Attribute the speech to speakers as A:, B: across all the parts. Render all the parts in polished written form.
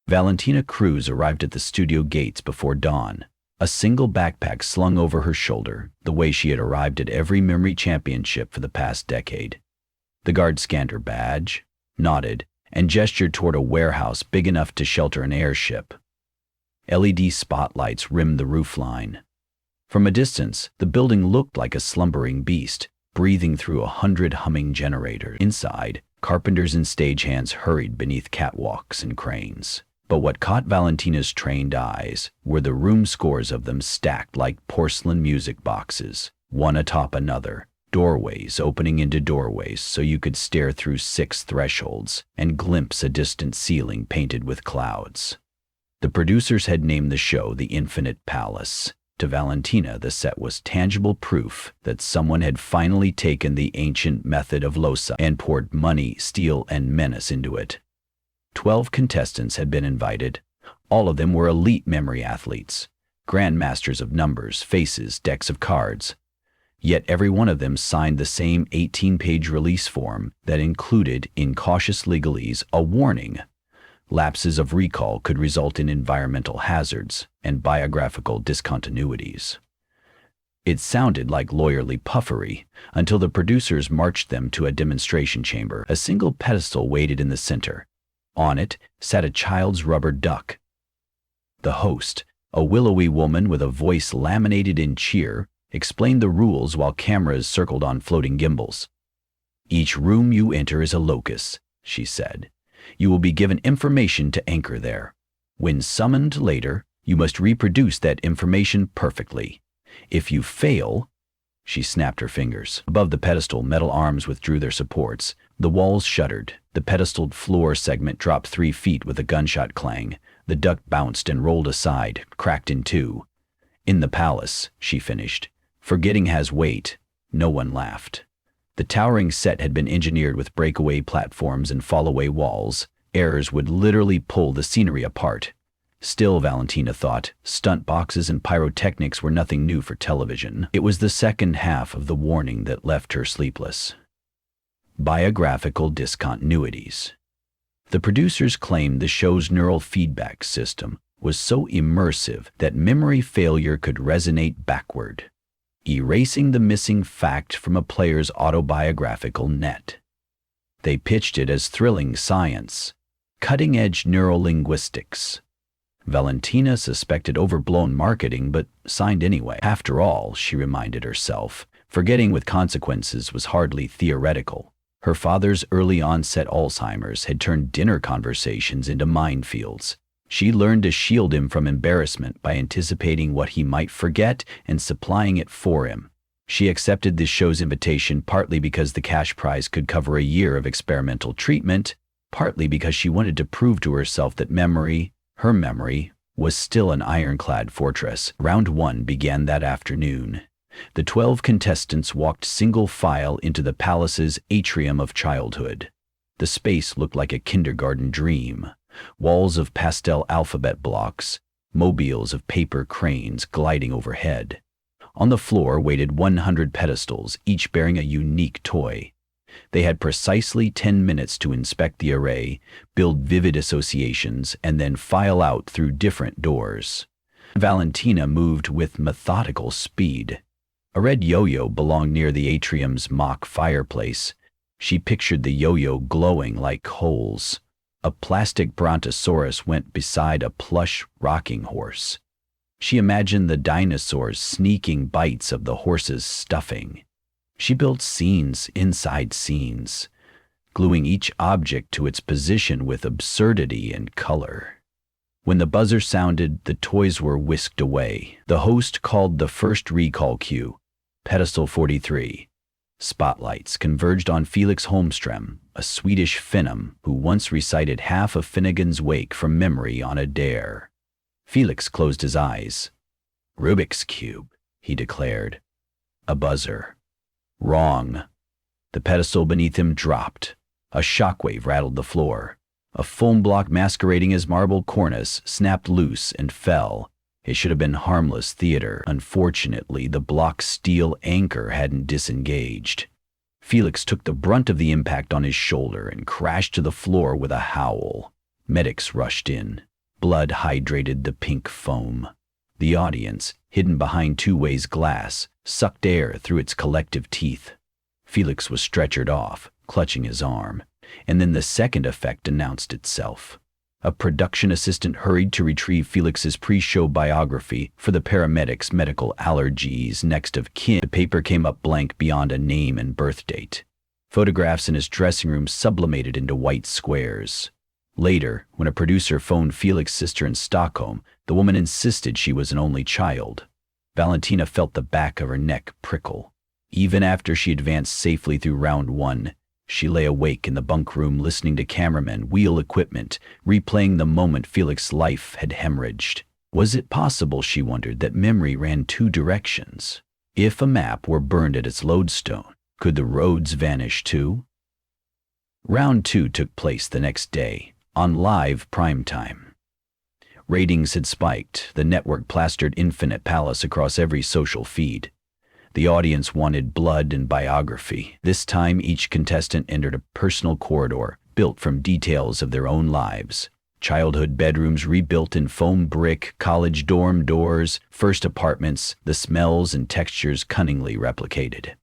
A: Valentina Cruz arrived at the studio gates before dawn, a single backpack slung over her shoulder, the way she had arrived at every memory championship for the past decade. The guard scanned her badge, nodded, and gestured toward a warehouse big enough to shelter an airship. LED spotlights rimmed the roofline. From a distance, the building looked like a slumbering beast, breathing through 100 humming generators. Inside, carpenters and stagehands hurried beneath catwalks and cranes. But what caught Valentina's trained eyes were the room scores of them stacked like porcelain music boxes, one atop another, doorways opening into doorways so you could stare through 6 thresholds and glimpse a distant ceiling painted with clouds. The producers had named the show The Infinite Palace. To Valentina, the set was tangible proof that someone had finally taken the ancient method of Losa and poured money, steel, and menace into it. 12 contestants had been invited. All of them were elite memory athletes, grandmasters of numbers, faces, decks of cards. Yet every one of them signed the same 18-page release form that included, in cautious legalese, a warning. Lapses of recall could result in environmental hazards and biographical discontinuities. It sounded like lawyerly puffery until the producers marched them to a demonstration chamber. A single pedestal waited in the center. On it sat a child's rubber duck. The host, a willowy woman with a voice laminated in cheer, explained the rules while cameras circled on floating gimbals. "Each room you enter is a locus," she said. "You will be given information to anchor there. When summoned later, you must reproduce that information perfectly. If you fail—" She snapped her fingers. Above the pedestal, metal arms withdrew their supports. The walls shuddered. The pedestaled floor segment dropped 3 feet with a gunshot clang. The duck bounced and rolled aside, cracked in 2. "In the palace," she finished. "Forgetting has weight." No one laughed. The towering set had been engineered with breakaway platforms and fallaway walls. Errors would literally pull the scenery apart. Still, Valentina thought, stunt boxes and pyrotechnics were nothing new for television. It was the second half of the warning that left her sleepless. Biographical discontinuities. The producers claimed the show's neural feedback system was so immersive that memory failure could resonate backward, erasing the missing fact from a player's autobiographical net. They pitched it as thrilling science, cutting-edge neurolinguistics. Valentina suspected overblown marketing, but signed anyway. After all, she reminded herself, forgetting with consequences was hardly theoretical. Her father's early-onset Alzheimer's had turned dinner conversations into minefields. She learned to shield him from embarrassment by anticipating what he might forget and supplying it for him. She accepted this show's invitation partly because the cash prize could cover a year of experimental treatment, partly because she wanted to prove to herself that memory, her memory, was still an ironclad fortress. Round 1 began that afternoon. The 12 contestants walked single file into the palace's atrium of childhood. The space looked like a kindergarten dream. Walls of pastel alphabet blocks, mobiles of paper cranes gliding overhead. On the floor waited 100 pedestals, each bearing a unique toy. They had precisely 10 minutes to inspect the array, build vivid associations, and then file out through different doors. Valentina moved with methodical speed. A red yo-yo belonged near the atrium's mock fireplace. She pictured the yo-yo glowing like coals. A plastic brontosaurus went beside a plush rocking horse. She imagined the dinosaurs sneaking bites of the horse's stuffing. She built scenes inside scenes, gluing each object to its position with absurdity and color. When the buzzer sounded, the toys were whisked away. The host called the first recall cue, Pedestal 43. Spotlights converged on Felix Holmström, a Swedish Finnom who once recited half of Finnegan's Wake from memory on a dare. Felix closed his eyes. "Rubik's Cube," he declared. A buzzer. Wrong. The pedestal beneath him dropped. A shockwave rattled the floor. A foam block masquerading as marble cornice snapped loose and fell. It should have been harmless theater. Unfortunately, the block's steel anchor hadn't disengaged. Felix took the brunt of the impact on his shoulder and crashed to the floor with a howl. Medics rushed in. Blood hydrated the pink foam. The audience, hidden behind two-ways glass, sucked air through its collective teeth. Felix was stretchered off, clutching his arm, and then the second effect announced itself. A production assistant hurried to retrieve Felix's pre-show biography for the paramedics' medical allergies next of kin. The paper came up blank beyond a name and birth date. Photographs in his dressing room sublimated into white squares. Later, when a producer phoned Felix's sister in Stockholm, the woman insisted she was an only child. Valentina felt the back of her neck prickle. Even after she advanced safely through round one, she lay awake in the bunk room listening to cameramen wheel equipment, replaying the moment Felix's life had hemorrhaged. Was it possible, she wondered, that memory ran two directions? If a map were burned at its lodestone, could the roads vanish too? Round 2 took place the next day, on live primetime. Ratings had spiked, the network plastered Infinite Palace across every social feed. The audience wanted blood and biography. This time, each contestant entered a personal corridor built from details of their own lives. Childhood bedrooms rebuilt in foam brick, college dorm doors, first apartments, the smells and textures cunningly replicated.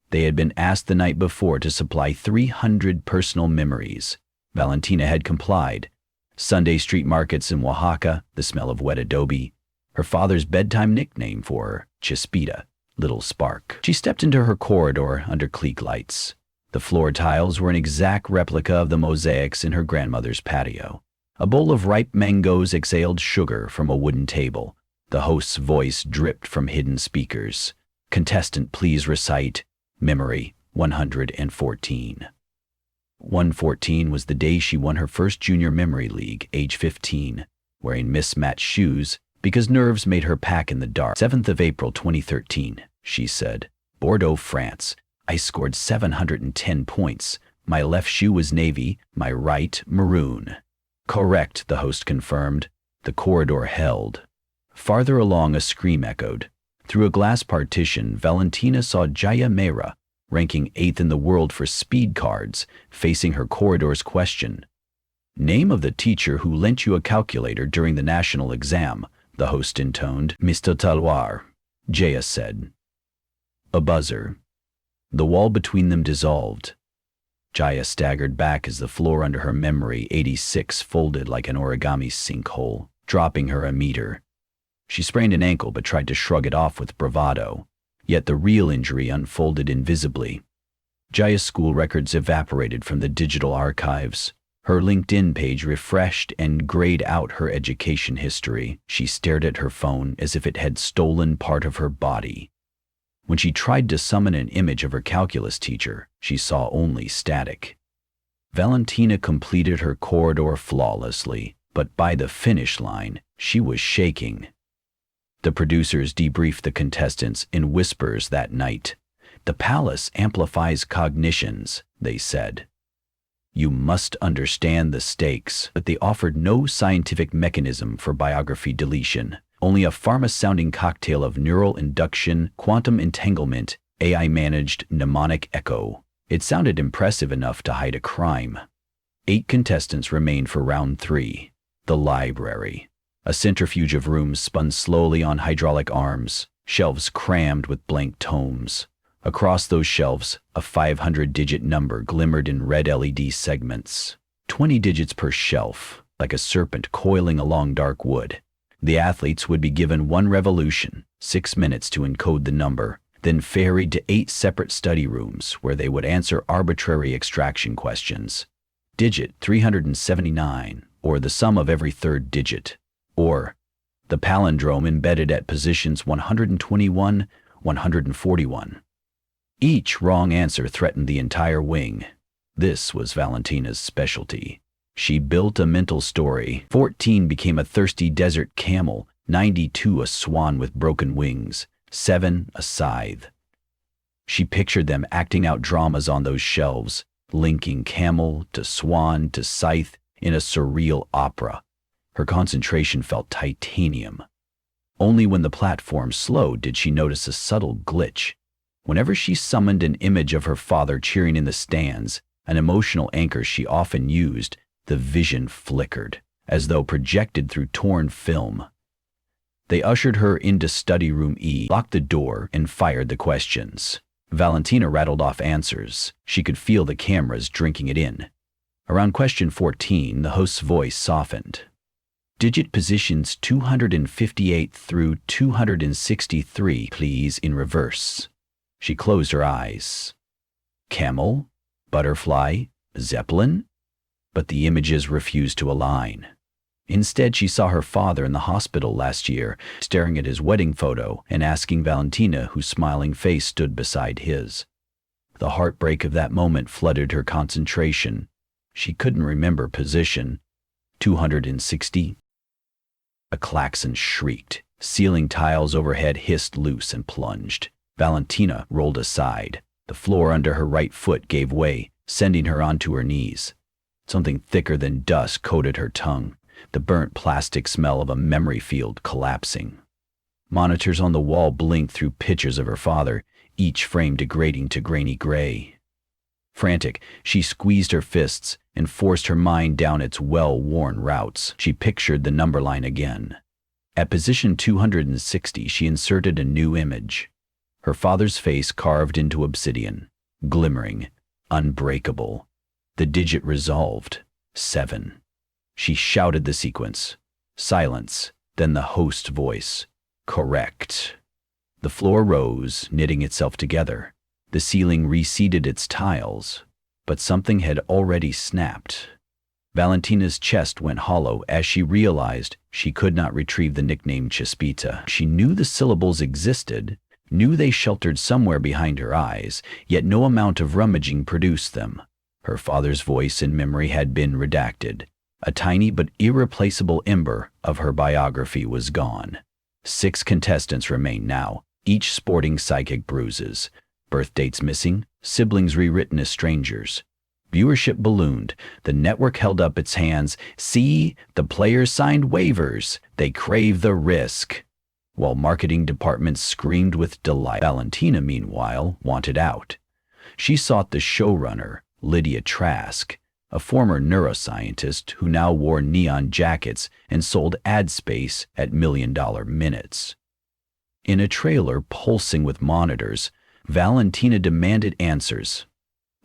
A: They had been asked the night before to supply 300 personal memories. Valentina had complied. Sunday street markets in Oaxaca, the smell of wet adobe. Her father's bedtime nickname for her, Chispita, Little Spark. She stepped into her corridor under clique lights. The floor tiles were an exact replica of the mosaics in her grandmother's patio. A bowl of ripe mangoes exhaled sugar from a wooden table. The host's voice dripped from hidden speakers. Contestant, please recite Memory 114. 114 was the day she won her first junior memory league, age 15, wearing mismatched shoes because nerves made her pack in the dark. 7th of April 2013, she said. Bordeaux, France. I scored 710 points. My left shoe was navy, my right maroon. Correct, the host confirmed. The corridor held. Farther along, a scream echoed. Through a glass partition, Valentina saw Jaya Mehra, ranking 8th in the world for speed cards, facing her corridor's question. Name of the teacher who lent you a calculator during the national exam, the host intoned. Mr. Talwar, Jaya said. A buzzer. The wall between them dissolved. Jaya staggered back as the floor under her memory 86 folded like an origami sinkhole, dropping her a meter. She sprained an ankle but tried to shrug it off with bravado, yet the real injury unfolded invisibly. Jaya's school records evaporated from the digital archives. Her LinkedIn page refreshed and grayed out her education history. She stared at her phone as if it had stolen part of her body. When she tried to summon an image of her calculus teacher, she saw only static. Valentina completed her corridor flawlessly, but by the finish line, she was shaking. The producers debriefed the contestants in whispers that night. The palace amplifies cognitions, they said. You must understand the stakes, but they offered no scientific mechanism for biography deletion. Only a pharma-sounding cocktail of neural induction, quantum entanglement, AI-managed mnemonic echo. It sounded impressive enough to hide a crime. 8 contestants remained for round 3. The library. A centrifuge of rooms spun slowly on hydraulic arms, shelves crammed with blank tomes. Across those shelves, a 500-digit number glimmered in red LED segments. 20 digits per shelf, like a serpent coiling along dark wood. The athletes would be given 1 revolution, 6 minutes to encode the number, then ferried to 8 separate study rooms where they would answer arbitrary extraction questions. Digit 379, or the sum of every third digit, or the palindrome embedded at positions 121, 141. Each wrong answer threatened the entire wing. This was Valentina's specialty. She built a mental story. 14 became a thirsty desert camel, 92 a swan with broken wings, 7 a scythe. She pictured them acting out dramas on those shelves, linking camel to swan to scythe in a surreal opera. Her concentration felt titanium. Only when the platform slowed did she notice a subtle glitch. Whenever she summoned an image of her father cheering in the stands, an emotional anchor she often used, the vision flickered. as though projected through torn film. They ushered her into study room E, locked the door, and fired the questions. Valentina rattled off answers. She could feel the cameras drinking it in. Around question 14, the host's voice softened. Digit positions 258 through 263, please, in reverse. She closed her eyes. Camel? Butterfly? Zeppelin? But the images refused to align. Instead, she saw her father in the hospital last year, staring at his wedding photo and asking Valentina, whose smiling face stood beside his. The heartbreak of that moment flooded her concentration. She couldn't remember position. 260? A klaxon shrieked. Ceiling tiles overhead hissed loose and plunged. Valentina rolled aside. The floor under her right foot gave way, sending her onto her knees. Something thicker than dust coated her tongue, the burnt plastic smell of a memory field collapsing. Monitors on the wall blinked through pictures of her father, each frame degrading to grainy gray. Frantic, she squeezed her fists and forced her mind down its well-worn routes. She pictured the number line again. At position 260, she inserted a new image. Her father's face carved into obsidian, glimmering, unbreakable. The digit resolved. 7. She shouted the sequence. Silence, then the host's voice. Correct. The floor rose, knitting itself together. The ceiling reseated its tiles, but something had already snapped. Valentina's chest went hollow as she realized she could not retrieve the nickname Chispita. She knew the syllables existed, knew they sheltered somewhere behind her eyes, yet no amount of rummaging produced them. Her father's voice in memory had been redacted. A tiny but irreplaceable ember of her biography was gone. 6 contestants remained now, each sporting psychic bruises. Birth dates missing, siblings rewritten as strangers. Viewership ballooned. The network held up its hands. See, the players signed waivers. They crave the risk. While marketing departments screamed with delight, Valentina, meanwhile, wanted out. She sought the showrunner, Lydia Trask, a former neuroscientist who now wore neon jackets and sold ad space at million-dollar minutes. In a trailer pulsing with monitors, Valentina demanded answers.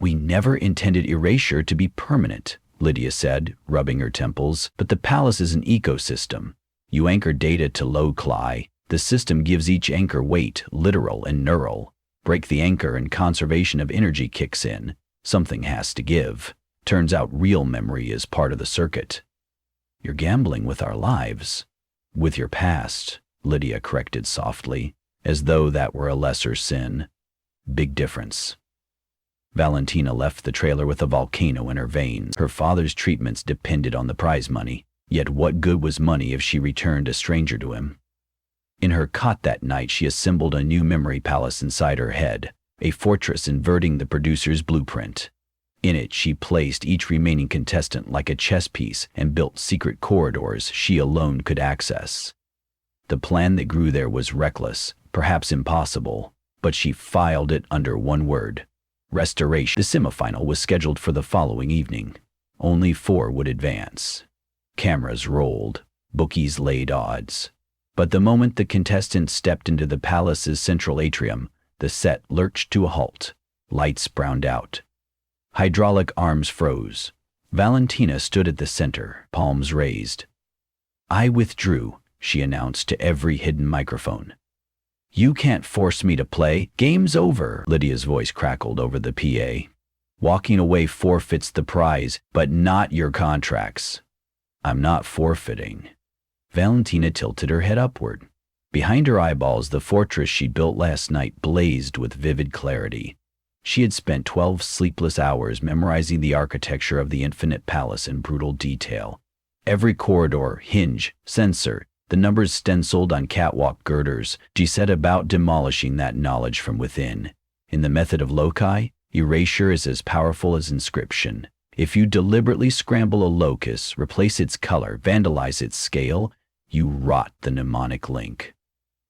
A: "We never intended erasure to be permanent," Lydia said, rubbing her temples, "but the palace is an ecosystem. You anchor data to locali. The system gives each anchor weight, literal and neural. Break the anchor and conservation of energy kicks in. Something has to give. Turns out real memory is part of the circuit." "You're gambling with our lives." "With your past," Lydia corrected softly, as though that were a lesser sin. "Big difference." Valentina left the trailer with a volcano in her veins. Her father's treatments depended on the prize money, yet what good was money if she returned a stranger to him? In her cot that night, she assembled a new memory palace inside her head, a fortress inverting the producer's blueprint. In it, she placed each remaining contestant like a chess piece and built secret corridors she alone could access. The plan that grew there was reckless, perhaps impossible, but she filed it under one word: restoration. The semifinal was scheduled for the following evening. Only 4 would advance. Cameras rolled. Bookies laid odds. But the moment the contestants stepped into the palace's central atrium, the set lurched to a halt. Lights browned out. Hydraulic arms froze. Valentina stood at the center, palms raised. "I withdrew," she announced to every hidden microphone. "You can't force me to play. Game's over," Lydia's voice crackled over the PA. "Walking away forfeits the prize, but not your contracts." "I'm not forfeiting." Valentina tilted her head upward. Behind her eyeballs, the fortress she built last night blazed with vivid clarity. She had spent 12 sleepless hours memorizing the architecture of the infinite palace in brutal detail. Every corridor, hinge, sensor, the numbers stenciled on catwalk girders. She set about demolishing that knowledge from within. In the method of loci, erasure is as powerful as inscription. If you deliberately scramble a locus, replace its color, vandalize its scale, you rot the mnemonic link.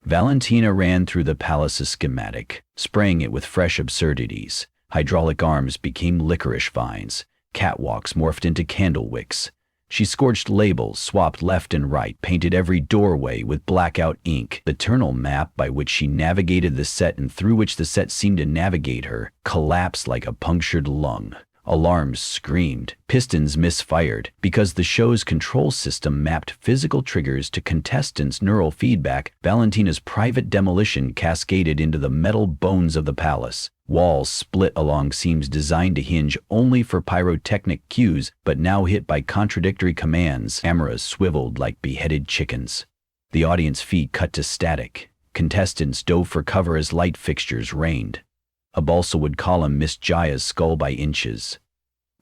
A: Valentina ran through the palace's schematic, spraying it with fresh absurdities. Hydraulic arms became licorice vines. Catwalks morphed into candle wicks. She scorched labels, swapped left and right, painted every doorway with blackout ink. The eternal map by which she navigated the set and through which the set seemed to navigate her collapsed like a punctured lung. Alarms screamed, pistons misfired, because the show's control system mapped physical triggers to contestants' neural feedback. Valentina's private demolition cascaded into the metal bones of the palace. Walls split along seams designed to hinge only for pyrotechnic cues, but now hit by contradictory commands. Cameras swiveled like beheaded chickens. The audience feed cut to static. Contestants dove for cover as light fixtures rained. A balsa wood column missed Jaya's skull by inches.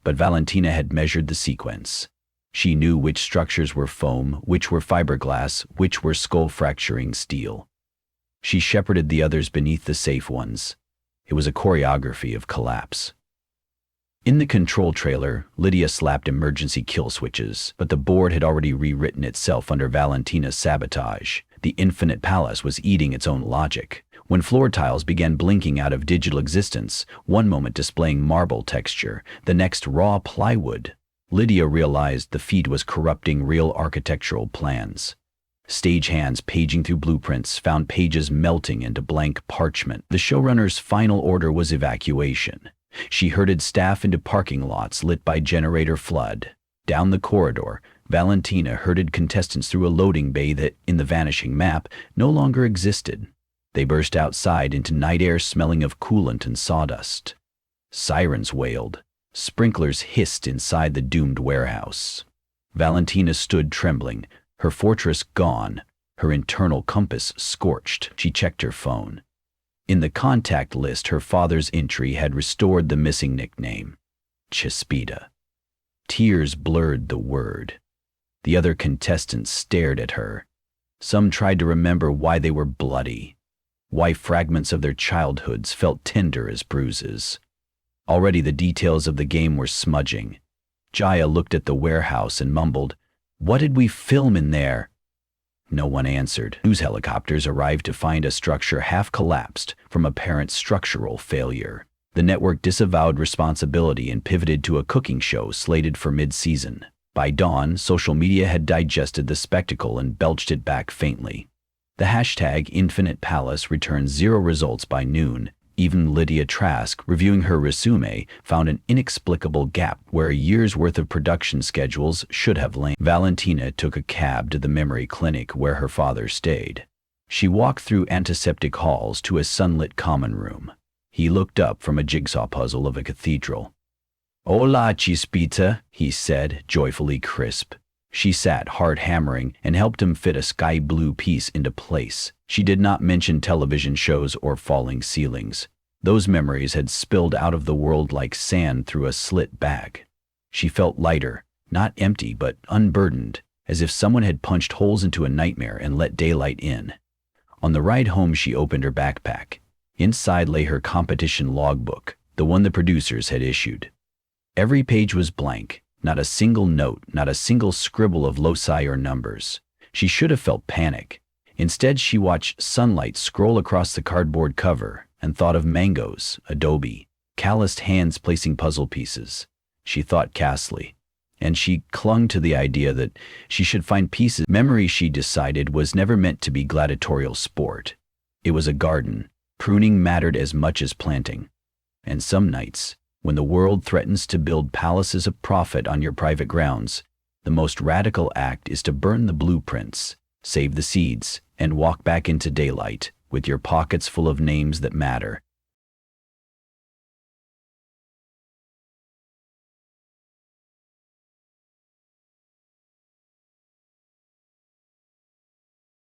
A: But Valentina had measured the sequence. She knew which structures were foam, which were fiberglass, which were skull-fracturing steel. She shepherded the others beneath the safe ones. It was a choreography of collapse. In the control trailer, Lydia slapped emergency kill switches, but the board had already rewritten itself under Valentina's sabotage. The infinite palace was eating its own logic. When floor tiles began blinking out of digital existence, one moment displaying marble texture, the next raw plywood, Lydia realized the feed was corrupting real architectural plans. Stagehands paging through blueprints found pages melting into blank parchment. The showrunner's final order was evacuation. She herded staff into parking lots lit by generator flood. Down the corridor, Valentina herded contestants through a loading bay that, in the vanishing map, no longer existed. They burst outside into night air smelling of coolant and sawdust. Sirens wailed. Sprinklers hissed inside the doomed warehouse. Valentina stood trembling, her fortress gone, her internal compass scorched. She checked her phone. In the contact list, her father's entry had restored the missing nickname, Chespita. Tears blurred the word. The other contestants stared at her. Some tried to remember why they were bloody, why fragments of their childhoods felt tender as bruises. Already the details of the game were smudging. Jaya looked at the warehouse and mumbled, "What did we film in there?" No one answered. News helicopters arrived to find a structure half collapsed from apparent structural failure. The network disavowed responsibility and pivoted to a cooking show slated for mid-season. By dawn, social media had digested the spectacle and belched it back faintly. The hashtag Infinite Palace returned 0 results by noon. Even Lydia Trask, reviewing her resume, found an inexplicable gap where a year's worth of production schedules should have lain. Valentina took a cab to the memory clinic where her father stayed. She walked through antiseptic halls to a sunlit common room. He looked up from a jigsaw puzzle of a cathedral. "Hola, Chispita," he said, joyfully crisp. She sat, heart hammering, and helped him fit a sky blue piece into place. She did not mention television shows or falling ceilings. Those memories had spilled out of the world like sand through a slit bag. She felt lighter, not empty but unburdened, as if someone had punched holes into a nightmare and let daylight in. On the ride home, she opened her backpack. Inside lay her competition logbook, the one the producers had issued. Every page was blank. Not a single note, not a single scribble of loci or numbers. She should have felt panic. Instead, she watched sunlight scroll across the cardboard cover and thought of mangoes, adobe, calloused hands placing puzzle pieces. She thought castly, and she clung to the idea that she should find pieces. Memory, she decided, was never meant to be gladiatorial sport. It was a garden. Pruning mattered as much as planting. And some nights, when the world threatens to build palaces of profit on your private grounds, the most radical act is to burn the blueprints, save the seeds, and walk back into daylight with your pockets full of names that matter.